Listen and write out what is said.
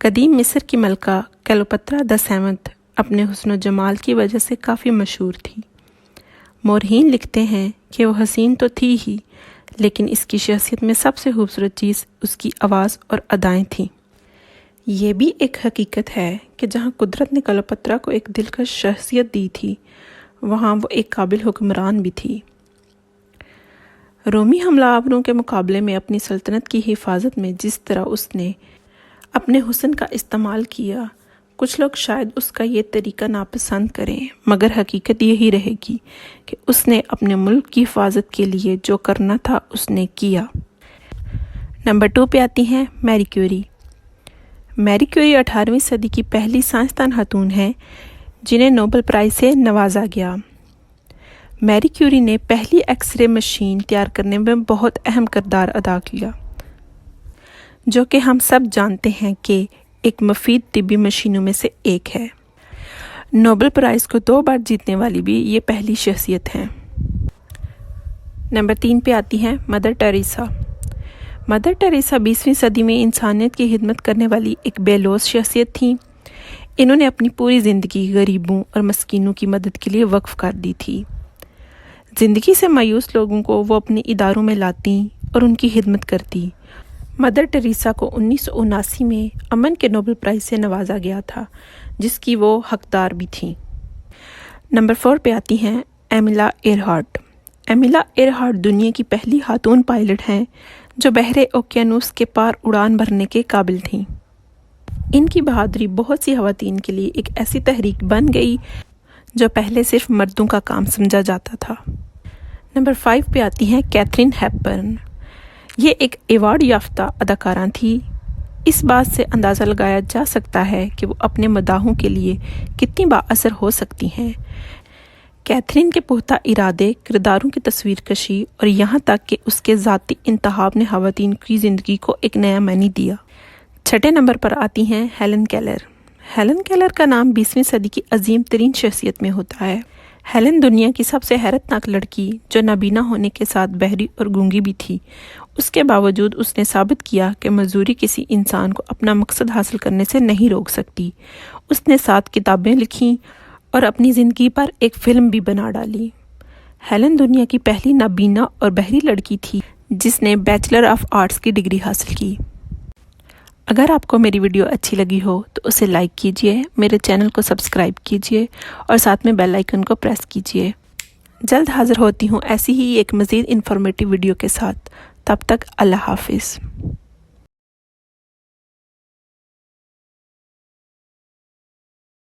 قدیم مصر کی ملکہ کلیوپاترا دی سیونتھ اپنے حسن و جمال کی وجہ سے کافی مشہور تھی۔ مورخین لکھتے ہیں کہ وہ حسین تو تھی ہی، لیکن اس کی شخصیت میں سب سے خوبصورت چیز اس کی آواز اور ادائیں تھیں۔ یہ بھی ایک حقیقت ہے کہ جہاں قدرت نے کلیوپاترا کو ایک دلکش شخصیت دی تھی، وہاں وہ ایک قابل حکمران بھی تھی۔ رومی حملہ آوروں کے مقابلے میں اپنی سلطنت کی حفاظت میں جس طرح اس نے اپنے حسن کا استعمال کیا، کچھ لوگ شاید اس کا یہ طریقہ ناپسند کریں، مگر حقیقت یہی رہے گی کہ اس نے اپنے ملک کی حفاظت کے لیے جو کرنا تھا اس نے کیا۔ نمبر 2 پہ آتی ہیں میری کیوری۔ میری کیوری 18ویں صدی کی پہلی سائنسدان خاتون ہیں جنہیں نوبل پرائز سے نوازا گیا۔ میری کیوری نے پہلی ایکس رے مشین تیار کرنے میں بہت اہم کردار ادا کیا، جو کہ ہم سب جانتے ہیں کہ ایک مفید طبی مشینوں میں سے ایک ہے۔ نوبل پرائز کو 2 بار جیتنے والی بھی یہ پہلی شخصیت ہیں۔ نمبر 3 پہ آتی ہیں مدر ٹریسا۔ مدر ٹریسا 20ویں صدی میں انسانیت کی خدمت کرنے والی ایک بے لوث شخصیت تھیں۔ انہوں نے اپنی پوری زندگی غریبوں اور مسکینوں کی مدد کے لیے وقف کر دی تھی۔ زندگی سے مایوس لوگوں کو وہ اپنے اداروں میں لاتی اور ان کی خدمت کرتی۔ مدر ٹریسا کو 1979 میں امن کے نوبل پرائز سے نوازا گیا تھا، جس کی وہ حقدار بھی تھیں۔ نمبر 4 پہ آتی ہیں ایمیلا ایرہارٹ۔ ایمیلا ایرہارٹ دنیا کی پہلی خاتون پائلٹ ہیں جو بحر اوقیانوس کے پار اڑان بھرنے کے قابل تھیں۔ ان کی بہادری بہت سی خواتین کے لیے ایک ایسی تحریک بن گئی جو پہلے صرف مردوں کا کام سمجھا جاتا تھا۔ نمبر 5 پہ آتی ہیں کیتھرین ہیپبرن۔ یہ ایک ایوارڈ یافتہ اداکارہ تھی۔ اس بات سے اندازہ لگایا جا سکتا ہے کہ وہ اپنے مداحوں کے لیے کتنی بااثر ہو سکتی ہیں۔ کیتھرین کے پختہ ارادے، کرداروں کی تصویر کشی اور یہاں تک کہ اس کے ذاتی انتخاب نے خواتین کی زندگی کو ایک نیا معنی دیا۔ 6 نمبر پر آتی ہیں ہیلن کیلر۔ ہیلن کیلر کا نام 20ویں صدی کی عظیم ترین شخصیت میں ہوتا ہے۔ ہیلن دنیا کی سب سے حیرت ناک لڑکی جو نابینا ہونے کے ساتھ بہری اور گونگی بھی تھی، اس کے باوجود اس نے ثابت کیا کہ مزدوری کسی انسان کو اپنا مقصد حاصل کرنے سے نہیں روک سکتی۔ اس نے 7 کتابیں لکھیں اور اپنی زندگی پر ایک فلم بھی بنا ڈالی۔ ہیلن دنیا کی پہلی نابینا اور بہری لڑکی تھی جس نے بیچلر آف آرٹس کی ڈگری حاصل کی۔ اگر آپ کو میری ویڈیو اچھی لگی ہو تو اسے لائک کیجئے، میرے چینل کو سبسکرائب کیجئے اور ساتھ میں بیل آئیکن کو پریس کیجئے۔ جلد حاضر ہوتی ہوں ایسی ہی ایک مزید انفارمیٹیو ویڈیو کے ساتھ۔ تب تک اللہ حافظ۔